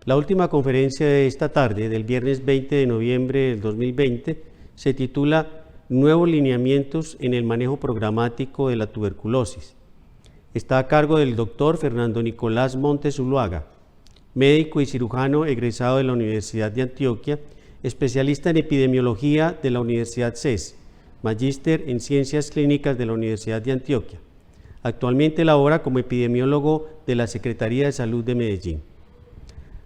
La última conferencia de esta tarde, del viernes 20 de noviembre del 2020, se titula Nuevos lineamientos en el manejo programático de la tuberculosis. Está a cargo del doctor Fernando Nicolás Montes Zuluaga, médico y cirujano egresado de la Universidad de Antioquia, especialista en epidemiología de la Universidad CES, magíster en ciencias clínicas de la Universidad de Antioquia. Actualmente labora como epidemiólogo de la Secretaría de Salud de Medellín.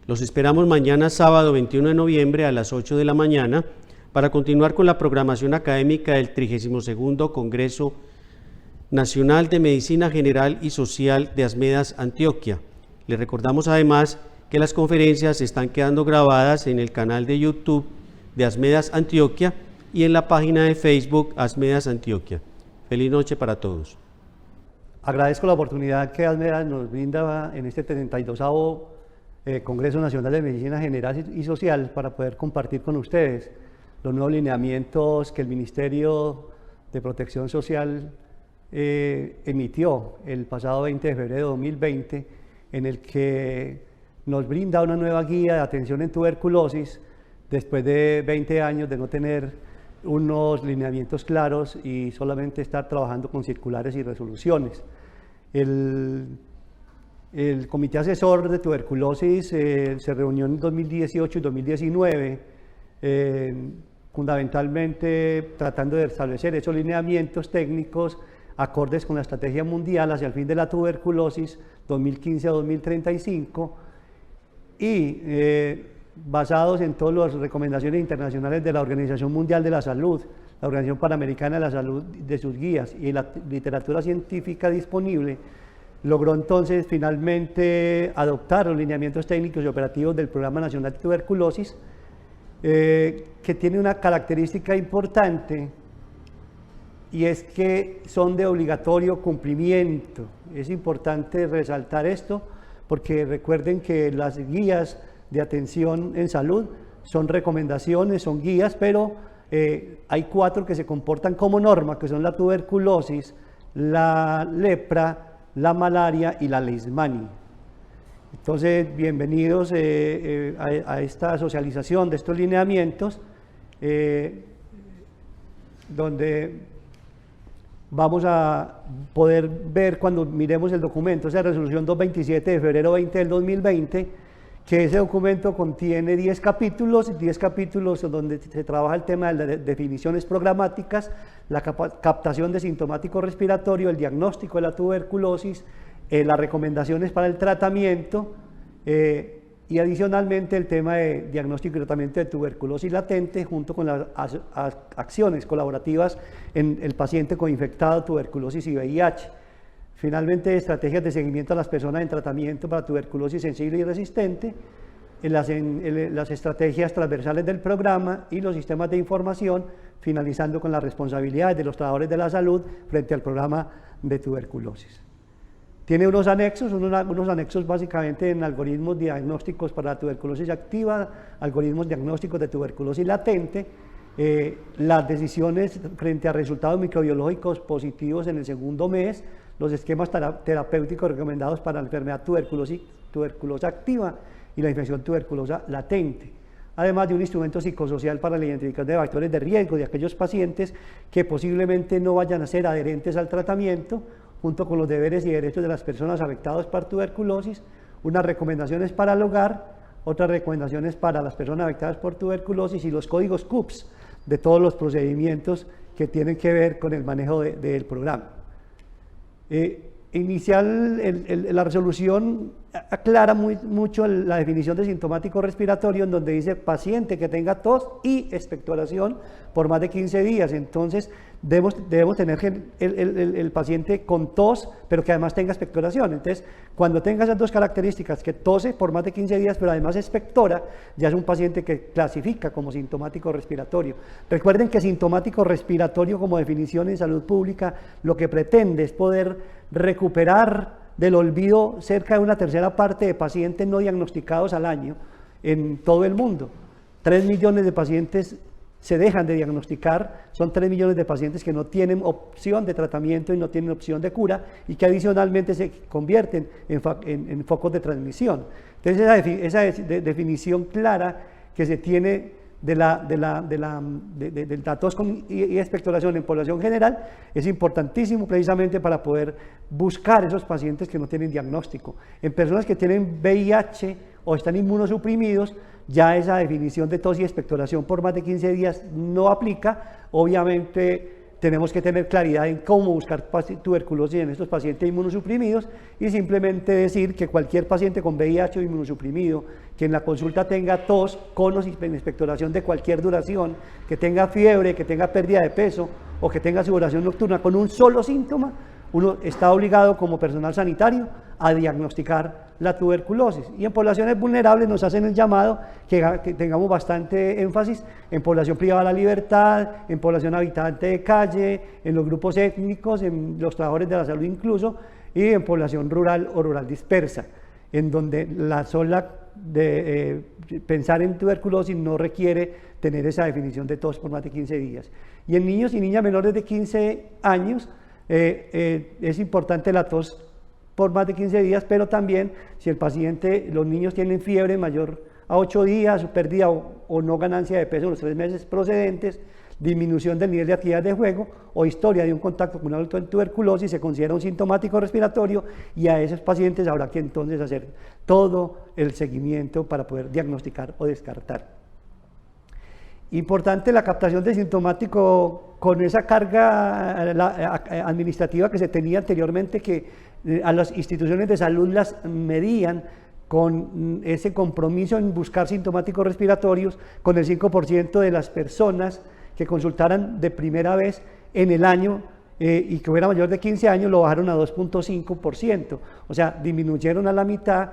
Los esperamos mañana sábado 21 de noviembre a las 8 de la mañana para continuar con la programación académica del 32º Congreso Nacional de Medicina General y Social de Asmedas Antioquia. Les recordamos además que las conferencias están quedando grabadas en el canal de YouTube de Asmedas Antioquia y en la página de Facebook Asmedas Antioquia. Feliz noche para todos. Agradezco la oportunidad que Asmedas nos brinda en este 32º Congreso Nacional de Medicina General y Social para poder compartir con ustedes los nuevos lineamientos que el Ministerio de Protección Social emitió el pasado 20 de febrero de 2020, en el que nos brinda una nueva guía de atención en tuberculosis después de 20 años de no tener unos lineamientos claros y solamente estar trabajando con circulares y resoluciones. El Comité Asesor de Tuberculosis se reunió en 2018 y 2019, fundamentalmente tratando de establecer esos lineamientos técnicos acordes con la Estrategia Mundial hacia el fin de la tuberculosis 2015 a 2035 y basados en todas las recomendaciones internacionales de la Organización Mundial de la Salud, la Organización Panamericana de la Salud, de sus guías y la literatura científica disponible, logró entonces finalmente adoptar los lineamientos técnicos y operativos del Programa Nacional de Tuberculosis, que tiene una característica importante y es que son de obligatorio cumplimiento. Es importante resaltar esto porque recuerden que las guías de atención en salud son recomendaciones, son guías, pero hay 4 que se comportan como norma, que son la tuberculosis, la lepra, la malaria y la leishmania. Entonces, bienvenidos a esta socialización de estos lineamientos, donde vamos a poder ver cuando miremos el documento, esa resolución 227 de febrero 20 del 2020, que ese documento contiene 10 capítulos donde se trabaja el tema de las definiciones programáticas, la captación de sintomático respiratorio, el diagnóstico de la tuberculosis, las recomendaciones para el tratamiento y adicionalmente el tema de diagnóstico y tratamiento de tuberculosis latente junto con las acciones colaborativas en el paciente con infectado, tuberculosis y VIH. Finalmente, estrategias de seguimiento a las personas en tratamiento para tuberculosis sensible y resistente, las estrategias transversales del programa y los sistemas de información, finalizando con las responsabilidades de los trabajadores de la salud frente al programa de tuberculosis. Tiene unos anexos básicamente en algoritmos diagnósticos para la tuberculosis activa, algoritmos diagnósticos de tuberculosis latente, las decisiones frente a resultados microbiológicos positivos en el segundo mes, los esquemas terapéuticos recomendados para la enfermedad tuberculosa activa y la infección tuberculosa latente, además de un instrumento psicosocial para la identificación de factores de riesgo de aquellos pacientes que posiblemente no vayan a ser adherentes al tratamiento, junto con los deberes y derechos de las personas afectadas por tuberculosis, unas recomendaciones para el hogar, otras recomendaciones para las personas afectadas por tuberculosis y los códigos CUPS de todos los procedimientos que tienen que ver con el manejo del programa. La resolución aclara mucho la definición de sintomático respiratorio, en donde dice paciente que tenga tos y expectoración por más de 15 días. Entonces debemos tener el paciente con tos, pero que además tenga expectoración. Entonces, cuando tenga esas 2 características, que tose por más de 15 días, pero además expectora, ya es un paciente que clasifica como sintomático respiratorio. Recuerden que sintomático respiratorio, como definición en salud pública, lo que pretende es poder recuperar del olvido cerca de una tercera parte de pacientes no diagnosticados al año en todo el mundo. 3 millones de pacientes se dejan de diagnosticar, son 3 millones de pacientes que no tienen opción de tratamiento y no tienen opción de cura y que adicionalmente se convierten en focos de transmisión. Entonces esa definición clara que se tiene de la tos y expectoración en población general es importantísimo precisamente para poder buscar esos pacientes que no tienen diagnóstico. En personas que tienen VIH o están inmunosuprimidos, ya esa definición de tos y expectoración por más de 15 días no aplica. Obviamente tenemos que tener claridad en cómo buscar tuberculosis en estos pacientes inmunosuprimidos y simplemente decir que cualquier paciente con VIH o inmunosuprimido que en la consulta tenga tos, conos y expectoración de cualquier duración, que tenga fiebre, que tenga pérdida de peso o que tenga sudoración nocturna con un solo síntoma, uno está obligado como personal sanitario a diagnosticar la tuberculosis. Y en poblaciones vulnerables nos hacen el llamado que tengamos bastante énfasis en población privada de la libertad, en población habitante de calle, en los grupos étnicos, en los trabajadores de la salud incluso, y en población rural o rural dispersa, en donde la sola de pensar en tuberculosis no requiere tener esa definición de tos por más de 15 días. Y en niños y niñas menores de 15 años, es importante la tos por más de 15 días, pero también si el paciente, los niños tienen fiebre mayor a 8 días, pérdida o no ganancia de peso en los 3 meses procedentes, disminución del nivel de actividad de juego o historia de un contacto con un adulto en tuberculosis, se considera un sintomático respiratorio y a esos pacientes habrá que entonces hacer todo el seguimiento para poder diagnosticar o descartar. Importante la captación de sintomático con esa carga administrativa que se tenía anteriormente, que a las instituciones de salud las medían con ese compromiso en buscar sintomáticos respiratorios, con el 5% de las personas que consultaran de primera vez en el año y que hubiera mayor de 15 años, lo bajaron a 2.5%, o sea, disminuyeron a la mitad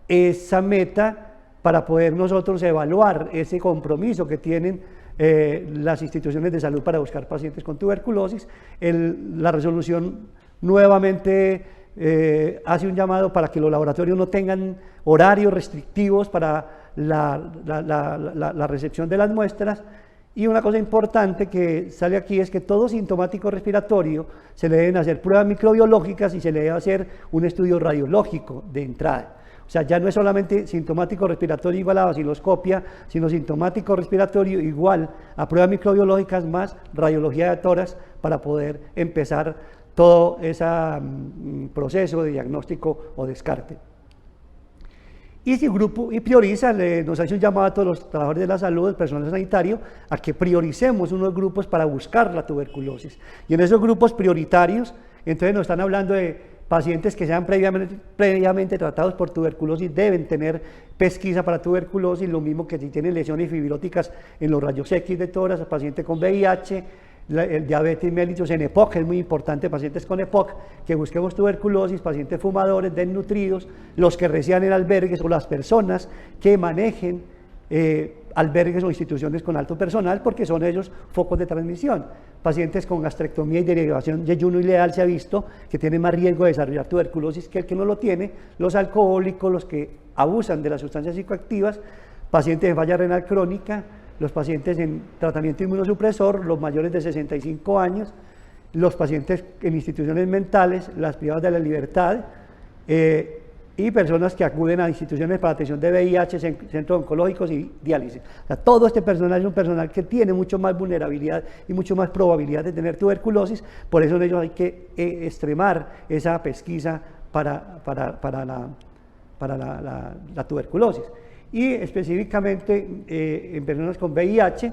esa meta para poder nosotros evaluar ese compromiso que tienen las instituciones de salud para buscar pacientes con tuberculosis. La resolución nuevamente hace un llamado para que los laboratorios no tengan horarios restrictivos para la recepción de las muestras. Y una cosa importante que sale aquí es que todo sintomático respiratorio se le deben hacer pruebas microbiológicas y se le debe hacer un estudio radiológico de entrada. O sea, ya no es solamente sintomático respiratorio igual a vaciloscopia, sino sintomático respiratorio igual a pruebas microbiológicas más radiología de tórax para poder empezar todo ese proceso de diagnóstico o descarte. Y si grupo y prioriza, nos hace un llamado a todos los trabajadores de la salud, el personal sanitario, a que prioricemos unos grupos para buscar la tuberculosis. Y en esos grupos prioritarios, entonces nos están hablando de pacientes que sean previamente tratados por tuberculosis, deben tener pesquisa para tuberculosis, lo mismo que si tienen lesiones fibróticas en los rayos X de tórax, paciente con VIH, el diabetes mellitus en EPOC, es muy importante, pacientes con EPOC, que busquemos tuberculosis, pacientes fumadores, desnutridos, los que residan en albergues o las personas que manejen albergues o instituciones con alto personal, porque son ellos focos de transmisión. Pacientes con gastrectomía y derivación de ayuno ileal se ha visto que tienen más riesgo de desarrollar tuberculosis que el que no lo tiene, los alcohólicos, los que abusan de las sustancias psicoactivas, pacientes de falla renal crónica, los pacientes en tratamiento inmunosupresor, los mayores de 65 años, los pacientes en instituciones mentales, las privadas de la libertad, y personas que acuden a instituciones para atención de VIH, centros oncológicos y diálisis. O sea, todo este personal es un personal que tiene mucho más vulnerabilidad y mucho más probabilidad de tener tuberculosis, por eso en ellos hay que extremar esa pesquisa para la tuberculosis. Y específicamente en personas con VIH,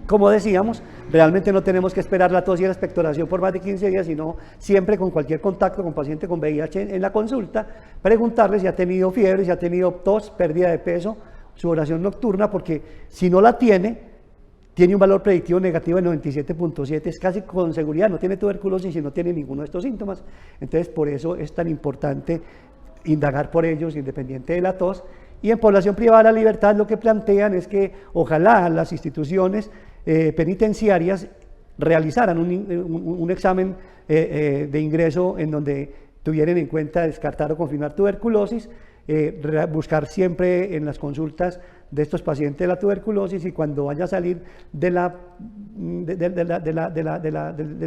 como decíamos, realmente no tenemos que esperar la tos y la expectoración por más de 15 días, sino siempre con cualquier contacto con paciente con VIH en la consulta, preguntarle si ha tenido fiebre, si ha tenido tos, pérdida de peso, sudoración nocturna, porque si no la tiene un valor predictivo negativo de 97.7, es casi con seguridad, no tiene tuberculosis y no tiene ninguno de estos síntomas. Entonces, por eso es tan importante indagar por ellos, independiente de la tos. Y en población privada de la libertad lo que plantean es que ojalá las instituciones penitenciarias realizaran un examen de ingreso en donde tuvieran en cuenta descartar o confirmar tuberculosis, buscar siempre en las consultas de estos pacientes la tuberculosis, y cuando vaya a salir del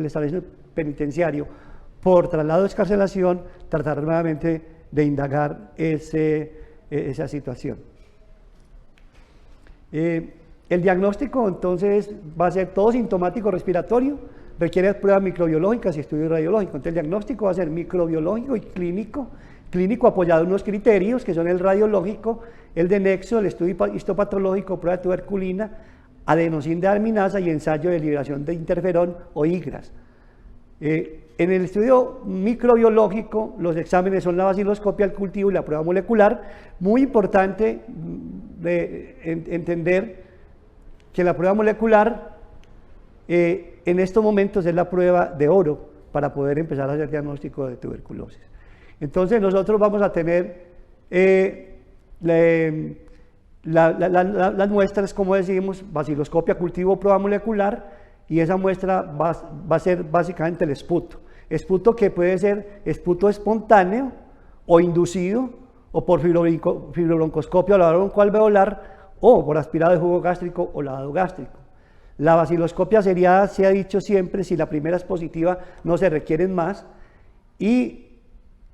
establecimiento penitenciario por traslado de excarcelación, tratar nuevamente de indagar esa situación. El diagnóstico entonces va a ser todo sintomático respiratorio, requiere pruebas microbiológicas y estudios radiológicos. Entonces el diagnóstico va a ser microbiológico y clínico apoyado en unos criterios que son el radiológico, el de nexo, el estudio histopatológico, prueba de tuberculina, adenosina y ensayo de liberación de interferón o IGRAS. En el estudio microbiológico, los exámenes son la baciloscopia, el cultivo y la prueba molecular. Muy importante entender que la prueba molecular en estos momentos es la prueba de oro para poder empezar a hacer diagnóstico de tuberculosis. Entonces nosotros vamos a tener las muestras, como decimos, baciloscopia, cultivo, prueba molecular, y esa muestra va a ser básicamente el esputo. Esputo que puede ser esputo espontáneo o inducido, o por fibrobroncoscopia o lavado broncoalveolar, o por aspirado de jugo gástrico o lavado gástrico. La baciloscopia se ha dicho siempre, si la primera es positiva, no se requieren más, y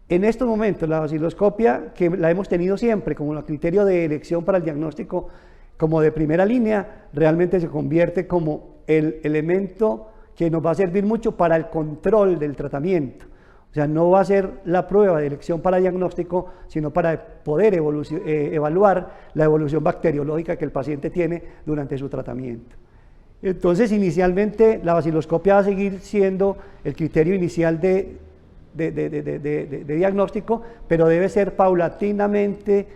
en estos momentos la baciloscopia, que la hemos tenido siempre como criterio de elección para el diagnóstico como de primera línea, realmente se convierte como el elemento que nos va a servir mucho para el control del tratamiento. O sea, no va a ser la prueba de elección para diagnóstico, sino para poder evaluar la evolución bacteriológica que el paciente tiene durante su tratamiento. Entonces, inicialmente, la baciloscopia va a seguir siendo el criterio inicial de diagnóstico, pero debe ser paulatinamente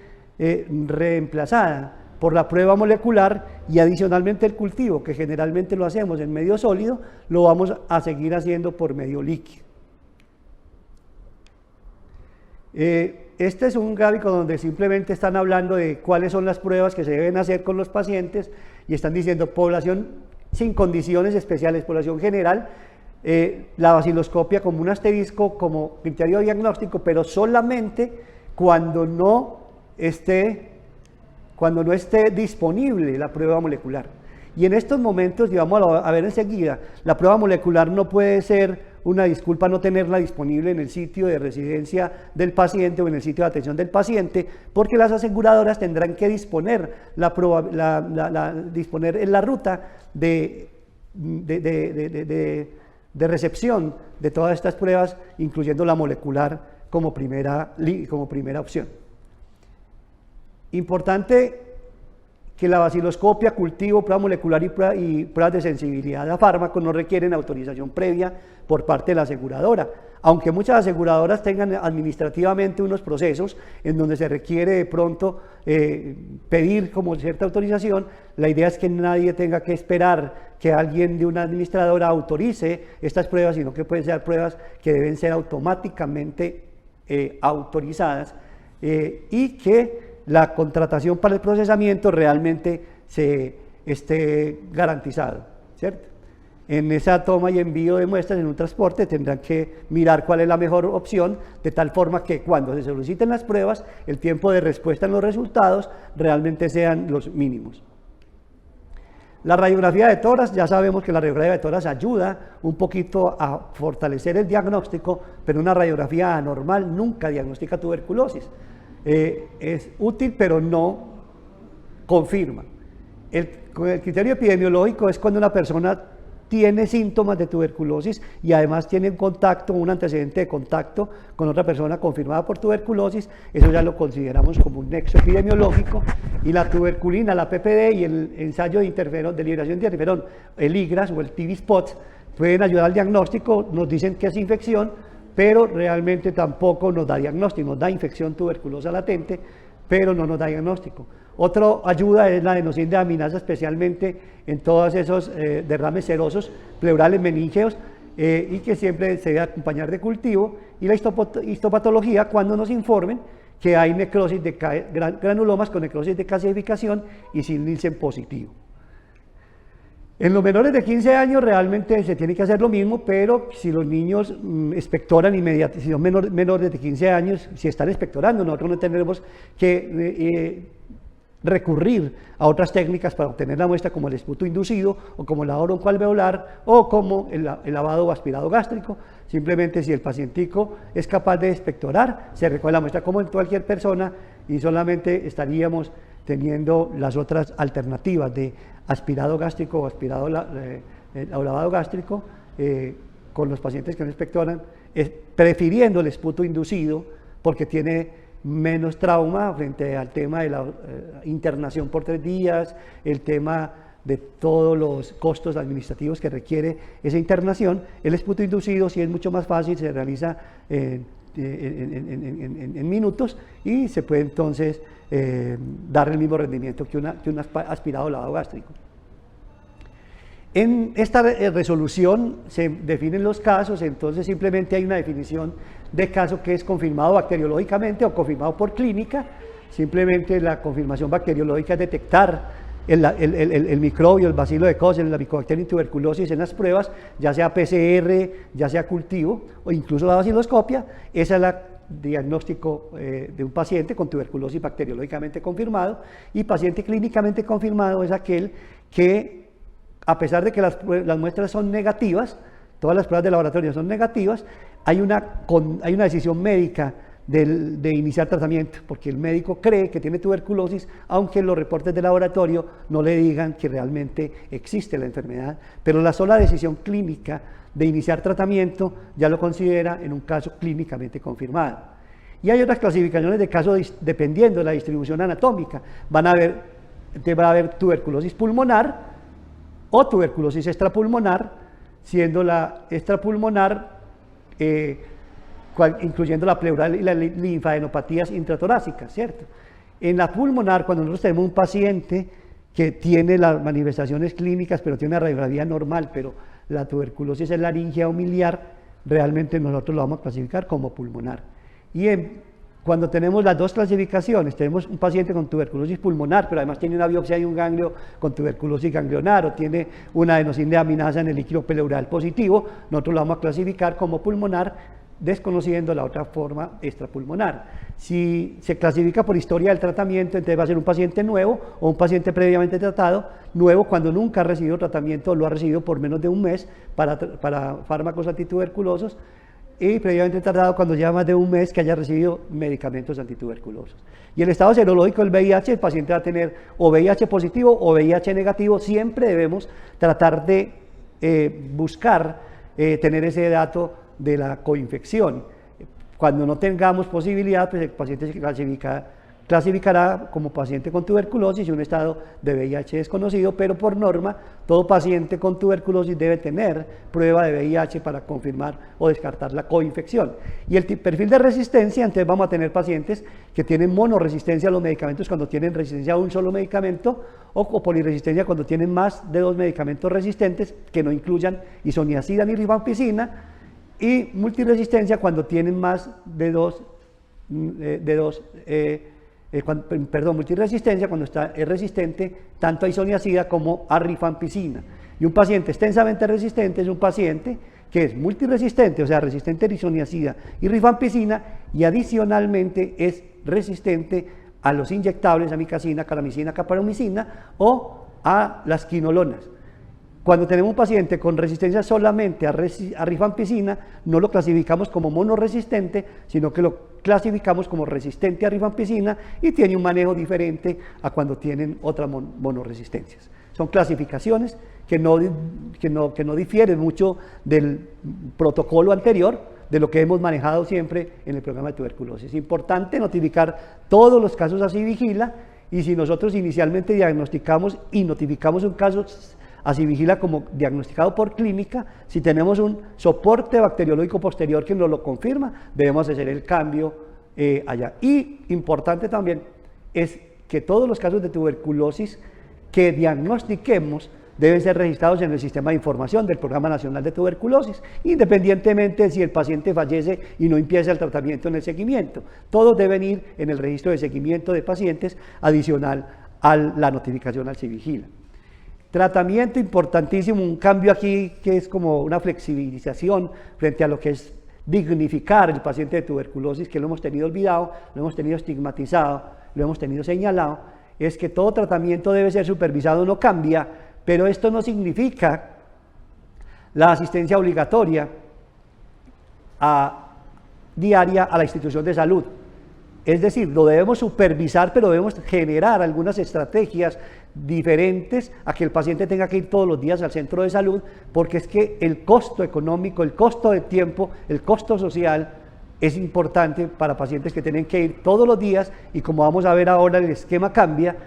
reemplazada por la prueba molecular, y adicionalmente el cultivo, que generalmente lo hacemos en medio sólido, lo vamos a seguir haciendo por medio líquido. Este es un gráfico donde simplemente están hablando de cuáles son las pruebas que se deben hacer con los pacientes, y están diciendo población sin condiciones especiales, población general, la baciloscopia como un asterisco como criterio diagnóstico, pero solamente cuando no esté disponible la prueba molecular. Y en estos momentos, y vamos a ver enseguida, la prueba molecular no puede ser una disculpa no tenerla disponible en el sitio de residencia del paciente o en el sitio de atención del paciente, porque las aseguradoras tendrán que disponer disponer en la ruta de recepción de todas estas pruebas, incluyendo la molecular como primera opción. Importante que la baciloscopia, cultivo, prueba molecular y pruebas de sensibilidad a fármacos no requieren autorización previa por parte de la aseguradora, aunque muchas aseguradoras tengan administrativamente unos procesos en donde se requiere de pronto pedir como cierta autorización. La idea es que nadie tenga que esperar que alguien de una administradora autorice estas pruebas, sino que pueden ser pruebas que deben ser automáticamente autorizadas, y que la contratación para el procesamiento realmente se esté garantizado, ¿cierto? En esa toma y envío de muestras en un transporte tendrán que mirar cuál es la mejor opción, de tal forma que cuando se soliciten las pruebas, el tiempo de respuesta en los resultados realmente sean los mínimos. La radiografía de tórax, ya sabemos que la radiografía de tórax ayuda un poquito a fortalecer el diagnóstico, pero una radiografía anormal nunca diagnostica tuberculosis. Es útil, pero no confirma. El criterio epidemiológico es cuando una persona tiene síntomas de tuberculosis y además tiene un antecedente de contacto con otra persona confirmada por tuberculosis. Eso ya lo consideramos como un nexo epidemiológico, y la tuberculina, la PPD y el ensayo de liberación de interferón, el IGRAS o el TB Spot, pueden ayudar al diagnóstico. Nos dicen que es infección, pero realmente tampoco nos da diagnóstico. Nos da infección tuberculosa latente, pero no nos da diagnóstico. Otra ayuda es la adenosina, especialmente en todos esos derrames serosos, pleurales, meníngeos, y que siempre se debe acompañar de cultivo, y la histopatología cuando nos informen que hay necrosis de granulomas con necrosis de calcificación y sin Nielsen positivo. En los menores de 15 años realmente se tiene que hacer lo mismo, pero si los niños expectoran inmediatamente, si son menores de 15 años, si están expectorando, nosotros no tendremos que recurrir a otras técnicas para obtener la muestra, como el esputo inducido, o como el lavado broncoalveolar, o como el lavado o aspirado gástrico. Simplemente, si el pacientico es capaz de expectorar, se recoge la muestra como en cualquier persona y solamente estaríamos teniendo las otras alternativas de aspirado gástrico o aspirado o lavado gástrico con los pacientes que no expectoran, prefiriendo el esputo inducido porque tiene menos trauma frente al tema de la internación por 3 días, el tema de todos los costos administrativos que requiere esa internación. El esputo inducido sí es mucho más fácil, se realiza en minutos y se puede entonces dar el mismo rendimiento que un aspirado lavado gástrico. En esta resolución se definen los casos, entonces simplemente hay una definición de caso que es confirmado bacteriológicamente o confirmado por clínica. Simplemente la confirmación bacteriológica es detectar el microbio, el bacilo de Koch, la Mycobacterium tuberculosis en las pruebas, ya sea PCR, ya sea cultivo o incluso la baciloscopia. Esa es la diagnóstico de un paciente con tuberculosis bacteriológicamente confirmado, y paciente clínicamente confirmado es aquel que, a pesar de que las muestras son negativas, todas las pruebas de laboratorio son negativas, hay una decisión médica de iniciar tratamiento, porque el médico cree que tiene tuberculosis, aunque los reportes de laboratorio no le digan que realmente existe la enfermedad, pero la sola decisión clínica de iniciar tratamiento ya lo considera en un caso clínicamente confirmado. Y hay otras clasificaciones de casos dependiendo de la distribución anatómica. Va a haber tuberculosis pulmonar o tuberculosis extrapulmonar, siendo la extrapulmonar incluyendo la pleural y las linfadenopatías intratorácicas, ¿cierto? En la pulmonar, cuando nosotros tenemos un paciente que tiene las manifestaciones clínicas, pero tiene una radiografía normal, pero la tuberculosis es laringea o miliar, realmente nosotros lo vamos a clasificar como pulmonar. Y cuando tenemos las dos clasificaciones, tenemos un paciente con tuberculosis pulmonar, pero además tiene una biopsia y un ganglio con tuberculosis ganglionar, o tiene una adenosine-deaminasa en el líquido pleural positivo, nosotros lo vamos a clasificar como pulmonar, desconociendo la otra forma extrapulmonar. Si se clasifica por historia del tratamiento, entonces va a ser un paciente nuevo o un paciente previamente tratado, nuevo cuando nunca ha recibido tratamiento o lo ha recibido por menos de un mes para fármacos antituberculosos, y previamente tratado cuando lleva más de un mes que haya recibido medicamentos antituberculosos. Y el estado serológico del VIH, el paciente va a tener o VIH positivo o VIH negativo. Siempre debemos tratar de buscar tener ese dato de la coinfección. Cuando no tengamos posibilidad, pues el paciente se clasificará como paciente con tuberculosis y un estado de VIH desconocido, pero por norma todo paciente con tuberculosis debe tener prueba de VIH para confirmar o descartar la coinfección. Y el perfil de resistencia, entonces vamos a tener pacientes que tienen monoresistencia a los medicamentos cuando tienen resistencia a un solo medicamento, o polirresistencia cuando tienen más de 2 medicamentos resistentes que no incluyan isoniazida ni rifampicina, y multiresistencia cuando tienen más de multiresistencia cuando es resistente tanto a isoniazida como a rifampicina. Y un paciente extensamente resistente es un paciente que es multiresistente, o sea, resistente a isoniazida y rifampicina, y adicionalmente es resistente a los inyectables, amicacina, calamicina, caparomicina, o a las quinolonas. Cuando tenemos un paciente con resistencia solamente a rifampicina, no lo clasificamos como monorresistente, sino que lo clasificamos como resistente a rifampicina, y tiene un manejo diferente a cuando tienen otras monoresistencias. Son clasificaciones que no difieren mucho del protocolo anterior, de lo que hemos manejado siempre en el programa de tuberculosis. Es importante notificar todos los casos así vigila, y si nosotros inicialmente diagnosticamos y notificamos un caso así vigila como diagnosticado por clínica, si tenemos un soporte bacteriológico posterior que nos lo confirma, debemos hacer el cambio allá. Y importante también es que todos los casos de tuberculosis que diagnostiquemos deben ser registrados en el sistema de información del Programa Nacional de Tuberculosis, independientemente de si el paciente fallece y no empieza el tratamiento en el seguimiento. Todos deben ir en el registro de seguimiento de pacientes adicional a la notificación al CIVIGILA. Tratamiento importantísimo, un cambio aquí que es como una flexibilización frente a lo que es dignificar el paciente de tuberculosis, que lo hemos tenido olvidado, lo hemos tenido estigmatizado, lo hemos tenido señalado, es que todo tratamiento debe ser supervisado, no cambia, pero esto no significa la asistencia obligatoria diaria a la institución de salud. Es decir, lo debemos supervisar, pero debemos generar algunas estrategias diferentes a que el paciente tenga que ir todos los días al centro de salud, porque es que el costo económico, el costo de tiempo, el costo social es importante para pacientes que tienen que ir todos los días, y como vamos a ver ahora, el esquema cambia,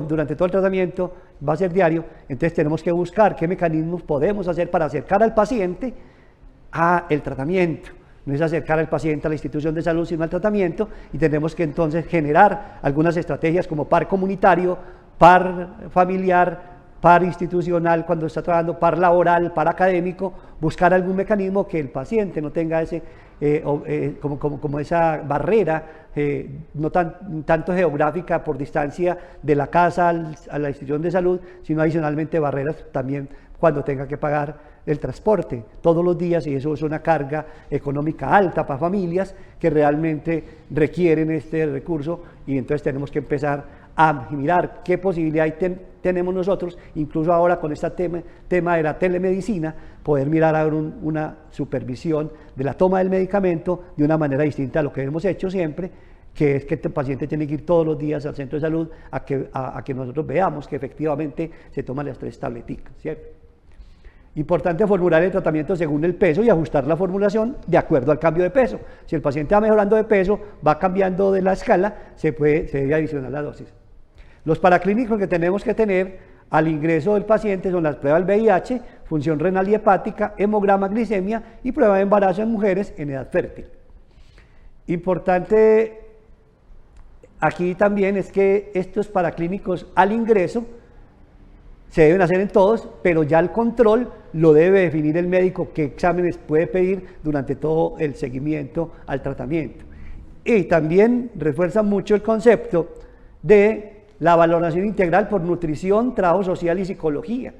durante todo el tratamiento va a ser diario. Entonces tenemos que buscar qué mecanismos podemos hacer para acercar al paciente al tratamiento. No es acercar al paciente a la institución de salud, sino al tratamiento, y tenemos que entonces generar algunas estrategias como par comunitario, par familiar, par institucional cuando está trabajando, par laboral, par académico, buscar algún mecanismo que el paciente no tenga como esa barrera, no tanto geográfica por distancia de la casa a la institución de salud, sino adicionalmente barreras también cuando tenga que pagar el transporte todos los días, y eso es una carga económica alta para familias que realmente requieren este recurso, y entonces tenemos que empezar a mirar qué posibilidad tenemos nosotros, incluso ahora con este tema de la telemedicina, poder mirar a una supervisión de la toma del medicamento de una manera distinta a lo que hemos hecho siempre, que es que el paciente tiene que ir todos los días al centro de salud a que nosotros veamos que efectivamente se toman las 3 tableticas, ¿cierto? Importante formular el tratamiento según el peso y ajustar la formulación de acuerdo al cambio de peso. Si el paciente va mejorando de peso, va cambiando de la escala, se debe adicionar la dosis. Los paraclínicos que tenemos que tener al ingreso del paciente son las pruebas del VIH, función renal y hepática, hemograma, glicemia y prueba de embarazo en mujeres en edad fértil. Importante aquí también es que estos paraclínicos al ingreso se deben hacer en todos, pero ya el control lo debe definir el médico, qué exámenes puede pedir durante todo el seguimiento al tratamiento. Y también refuerza mucho el concepto de la valoración integral por nutrición, trabajo social y psicología.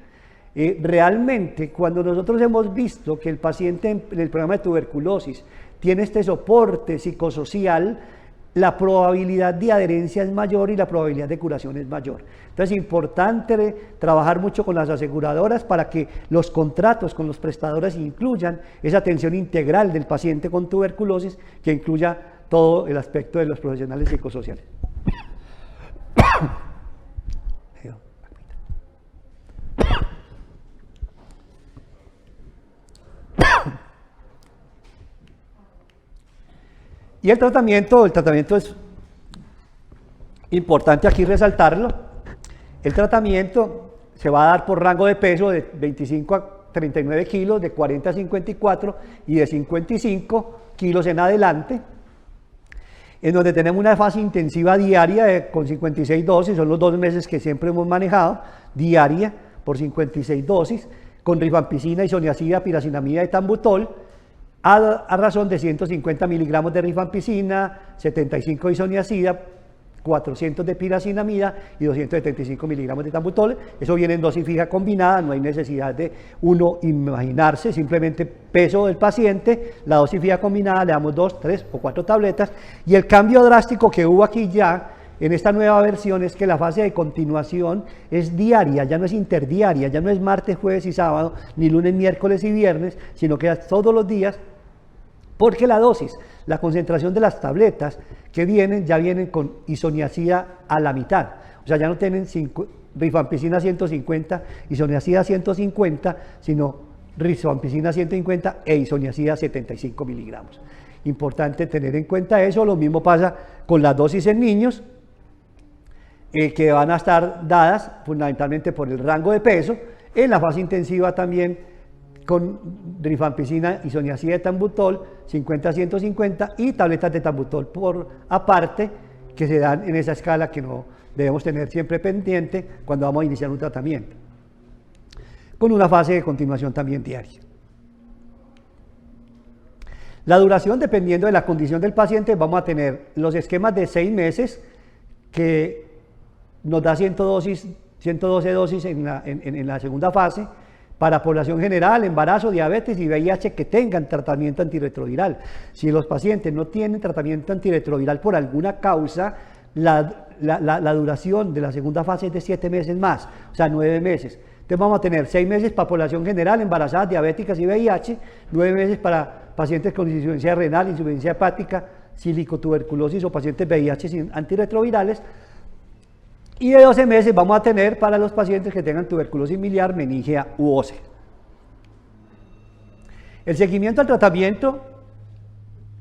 Realmente, cuando nosotros hemos visto que el paciente en el programa de tuberculosis tiene este soporte psicosocial, la probabilidad de adherencia es mayor y la probabilidad de curación es mayor. Entonces es importante trabajar mucho con las aseguradoras para que los contratos con los prestadores incluyan esa atención integral del paciente con tuberculosis, que incluya todo el aspecto de los profesionales psicosociales. Y el tratamiento es importante aquí resaltarlo. El tratamiento se va a dar por rango de peso de 25 a 39 kilos, de 40 a 54 y de 55 kilos en adelante, en donde tenemos una fase intensiva diaria con 56 dosis, son los 2 meses que siempre hemos manejado, diaria por 56 dosis, con rifampicina, isoniazida, piracinamida y tambutol, a razón de 150 miligramos de rifampicina, 75 de isoniazida, 400 de piracinamida y 275 miligramos de tambutol. Eso viene en dosis fija combinada, no hay necesidad de uno imaginarse, simplemente peso del paciente, la dosis fija combinada, le damos 2, 3 o 4 tabletas, y el cambio drástico que hubo aquí ya en esta nueva versión es que la fase de continuación es diaria, ya no es interdiaria, ya no es martes, jueves y sábado, ni lunes, miércoles y viernes, sino que es todos los días, porque la dosis, la concentración de las tabletas que vienen, ya vienen con isoniazida a la mitad. O sea, ya no tienen rifampicina 150, isoniazida 150, sino rifampicina 150 e isoniazida 75 miligramos. Importante tener en cuenta eso. Lo mismo pasa con las dosis en niños, que van a estar dadas fundamentalmente por el rango de peso. En la fase intensiva también con rifampicina, isoniazida de tambutol, 50-150 y tabletas de tambutol por aparte, que se dan en esa escala que no debemos tener siempre pendiente cuando vamos a iniciar un tratamiento, con una fase de continuación también diaria. La duración, dependiendo de la condición del paciente, vamos a tener los esquemas de 6 meses, que nos da 112 dosis en la segunda fase, para población general, embarazo, diabetes y VIH que tengan tratamiento antirretroviral. Si los pacientes no tienen tratamiento antirretroviral por alguna causa, la duración de la segunda fase es de 7 meses más, o sea, 9 meses. Entonces vamos a tener 6 meses para población general, embarazadas, diabéticas y VIH, 9 meses para pacientes con insuficiencia renal, insuficiencia hepática, silicotuberculosis o pacientes VIH sin antirretrovirales. Y de 12 meses vamos a tener para los pacientes que tengan tuberculosis miliar, meningia u ósea. El seguimiento al tratamiento,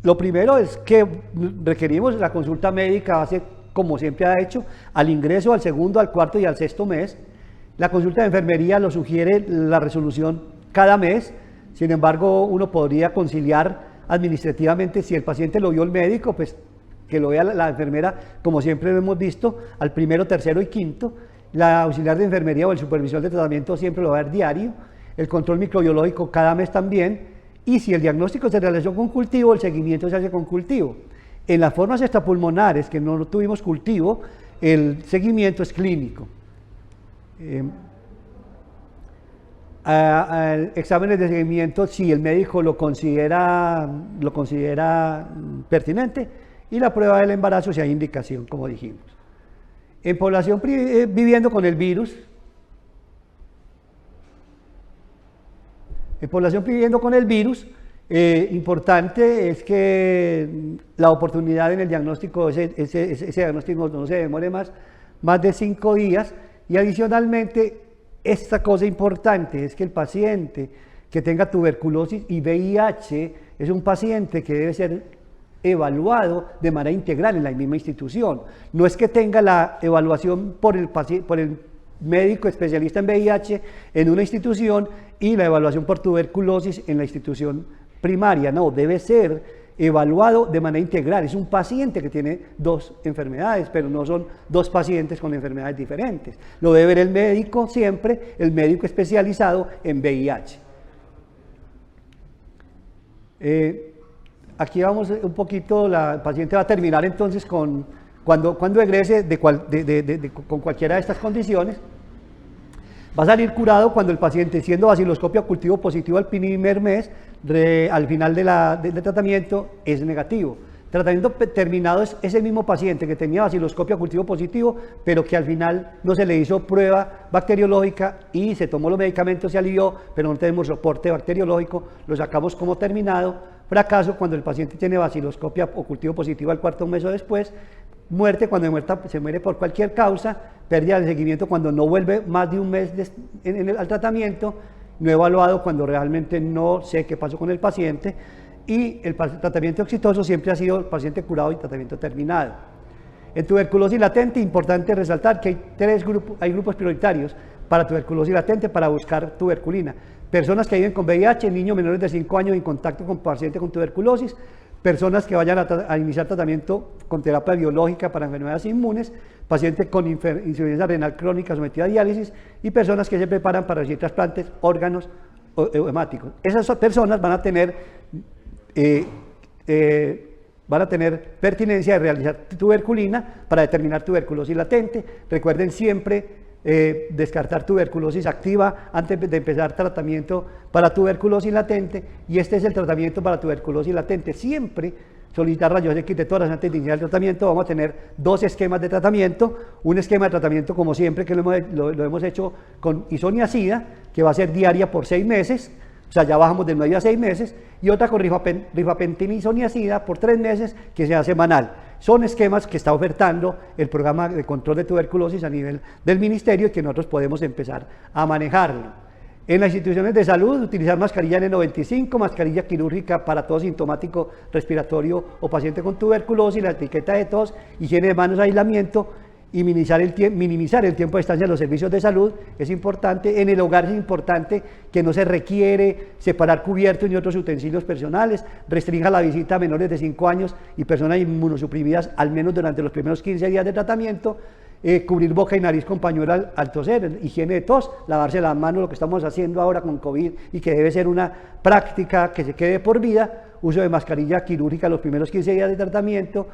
lo primero es que requerimos la consulta médica, como siempre ha hecho, al ingreso, al segundo, al cuarto y al sexto mes. La consulta de enfermería lo sugiere la resolución cada mes. Sin embargo, uno podría conciliar administrativamente, si el paciente lo vio el médico, pues que lo vea la enfermera, como siempre lo hemos visto, al primero, tercero y quinto. La auxiliar de enfermería o el supervisor de tratamiento siempre lo va a ver diario. El control microbiológico cada mes también. Y si el diagnóstico se realizó con cultivo, el seguimiento se hace con cultivo. En las formas extrapulmonares que no tuvimos cultivo, el seguimiento es clínico. Exámenes de seguimiento si el médico lo considera pertinente, y la prueba del embarazo si hay indicación, como dijimos. En población viviendo con el virus, importante es que la oportunidad en el diagnóstico, ese diagnóstico no se demore más de 5 días, y adicionalmente esta cosa importante es que el paciente que tenga tuberculosis y VIH es un paciente que debe ser evaluado de manera integral en la misma institución. No es que tenga la evaluación por el médico especialista en VIH en una institución y la evaluación por tuberculosis en la institución primaria. No, debe ser evaluado de manera integral. Es un paciente que tiene 2 enfermedades, pero no son 2 pacientes con enfermedades diferentes. Lo debe ver el médico siempre, el médico especializado en VIH. Aquí vamos un poquito, el paciente va a terminar entonces cuando egrese con cualquiera de estas condiciones. Va a salir curado cuando el paciente, siendo baciloscopio cultivo positivo al primer mes, al final del tratamiento es negativo. Tratamiento terminado es ese mismo paciente que tenía baciloscopio cultivo positivo, pero que al final no se le hizo prueba bacteriológica y se tomó los medicamentos, se alivió, pero no tenemos soporte bacteriológico, lo sacamos como terminado. Fracaso cuando el paciente tiene baciloscopia o cultivo positivo al 4º mes o después. Muerte cuando se muere por cualquier causa. Pérdida de seguimiento cuando no vuelve más de un mes al tratamiento. No evaluado cuando realmente no sé qué pasó con el paciente. Y el tratamiento exitoso siempre ha sido el paciente curado y tratamiento terminado. En tuberculosis latente, importante resaltar que hay grupos prioritarios para tuberculosis latente para buscar tuberculina. Personas que viven con VIH, niños menores de 5 años en contacto con pacientes con tuberculosis, personas que vayan a iniciar tratamiento con terapia biológica para enfermedades inmunes, pacientes con insuficiencia renal crónica sometida a diálisis y personas que se preparan para recibir trasplantes, órganos hemáticos. Esas personas van a tener pertinencia de realizar tuberculina para determinar tuberculosis latente. Recuerden siempre descartar tuberculosis activa antes de empezar tratamiento para tuberculosis latente, y este es el tratamiento para tuberculosis latente. Siempre solicitar rayos X de tórax antes de iniciar el tratamiento. Vamos a tener 2 esquemas de tratamiento, un esquema de tratamiento como siempre que lo hemos hecho con isoniazida, que va a ser diaria por 6 meses, o sea, ya bajamos del 9 a 6 meses, y otra con rifapentina isoniazida por 3 meses, que sea semanal. Son esquemas que está ofertando el programa de control de tuberculosis a nivel del ministerio y que nosotros podemos empezar a manejarlo. En las instituciones de salud, utilizar mascarilla N95, mascarilla quirúrgica para todo sintomático respiratorio o paciente con tuberculosis, la etiqueta de tos, higiene de manos, aislamiento, y minimizar el tiempo de estancia en los servicios de salud es importante. En el hogar es importante que no se requiere separar cubiertos ni otros utensilios personales, restrinja la visita a menores de 5 años y personas inmunosuprimidas al menos durante los primeros 15 días de tratamiento, cubrir boca y nariz con pañuelo al toser, higiene de tos, lavarse las manos, lo que estamos haciendo ahora con COVID y que debe ser una práctica que se quede por vida, uso de mascarilla quirúrgica los primeros 15 días de tratamiento,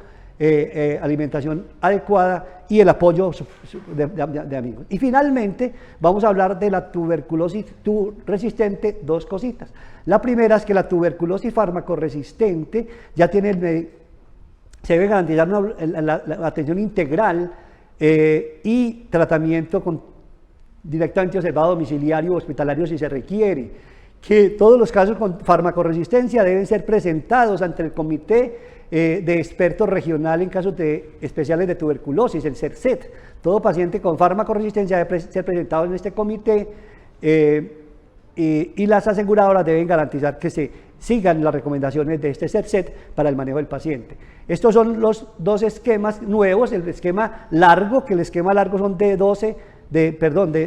alimentación adecuada y el apoyo de amigos. Y finalmente vamos a hablar de la tuberculosis resistente, 2 cositas. La primera es que la tuberculosis fármaco-resistente ya tiene, se debe garantizar la atención integral y tratamiento directamente observado domiciliario o hospitalario si se requiere. que todos los casos con farmacoresistencia deben ser presentados ante el comité de expertos regional en casos especiales de tuberculosis, el CERCET. Todo paciente con farmacoresistencia debe ser presentado en este comité y las aseguradoras deben garantizar que se sigan las recomendaciones de este CERCET para el manejo del paciente. Estos son los dos esquemas nuevos, el esquema largo, que el esquema largo son de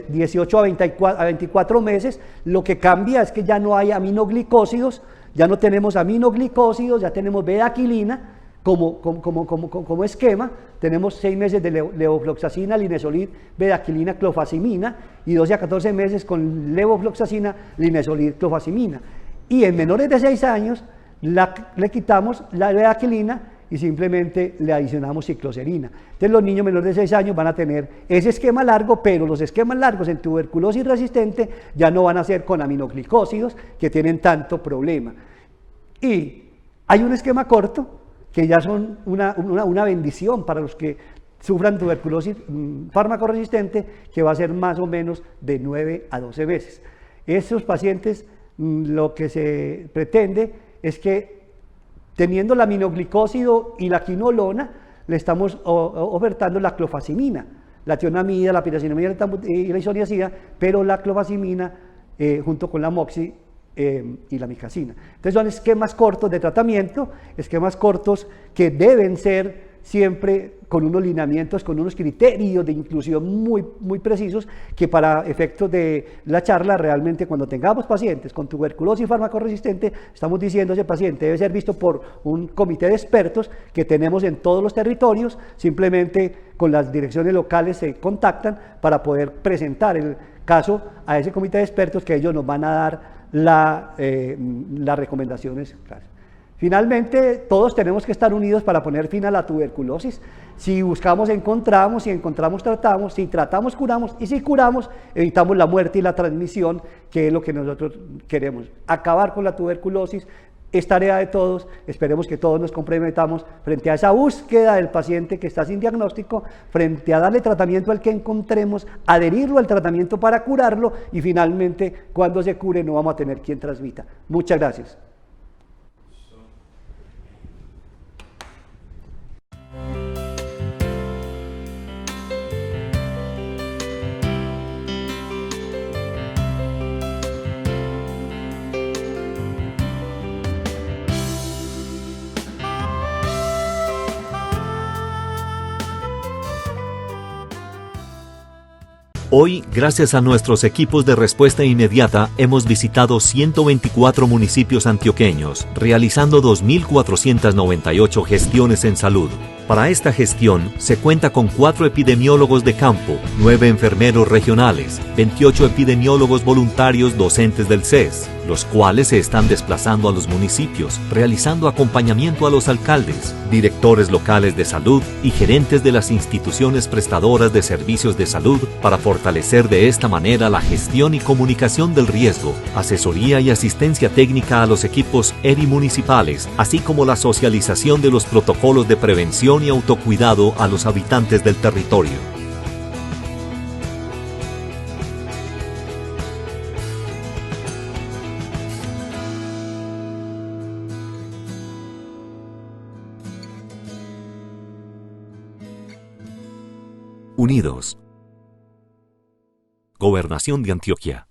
18 a 24 meses. Lo que cambia es que ya no hay aminoglicósidos, ya no tenemos aminoglicósidos, ya tenemos bedaquilina como esquema. Tenemos 6 meses de levofloxacina, linezolid, bedaquilina, clofazimina, y 12 a 14 meses con levofloxacina, linezolid, clofazimina. Y en menores de 6 años le quitamos la bedaquilina y simplemente le adicionamos cicloserina. Entonces los niños menores de 6 años van a tener ese esquema largo, pero los esquemas largos en tuberculosis resistente ya no van a ser con aminoglicósidos que tienen tanto problema. Y hay un esquema corto que ya son una bendición para los que sufran tuberculosis farmacoresistente, que va a ser más o menos de 9 a 12 meses. Esos pacientes, lo que se pretende es que teniendo el aminoglicósido y la quinolona, le estamos ofertando la clofazimina, la tionamida, la piracinamida y la isoniazida, pero la clofazimina junto con la moxi y la micacina. Entonces son esquemas cortos de tratamiento, esquemas cortos que deben ser siempre con unos lineamientos, con unos criterios de inclusión muy precisos, que para efectos de la charla realmente cuando tengamos pacientes con tuberculosis farmacoresistente, estamos diciendo ese paciente debe ser visto por un comité de expertos que tenemos en todos los territorios. Simplemente con las direcciones locales se contactan para poder presentar el caso a ese comité de expertos, que ellos nos van a dar las recomendaciones. Finalmente, todos tenemos que estar unidos para poner fin a la tuberculosis. Si buscamos, encontramos; si encontramos, tratamos; si tratamos, curamos; y si curamos, evitamos la muerte y la transmisión, que es lo que nosotros queremos. Acabar con la tuberculosis es tarea de todos. Esperemos que todos nos comprometamos frente a esa búsqueda del paciente que está sin diagnóstico, frente a darle tratamiento al que encontremos, adherirlo al tratamiento para curarlo, y finalmente, cuando se cure, no vamos a tener quien transmita. Muchas gracias. Hoy, gracias a nuestros equipos de respuesta inmediata, hemos visitado 124 municipios antioqueños, realizando 2.498 gestiones en salud. Para esta gestión, se cuenta con 4 epidemiólogos de campo, 9 enfermeros regionales, 28 epidemiólogos voluntarios docentes del CES, los cuales se están desplazando a los municipios, realizando acompañamiento a los alcaldes, directores locales de salud y gerentes de las instituciones prestadoras de servicios de salud para fortalecer de esta manera la gestión y comunicación del riesgo, asesoría y asistencia técnica a los equipos ERI municipales, así como la socialización de los protocolos de prevención y autocuidado a los habitantes del territorio. Unidos. Gobernación de Antioquia.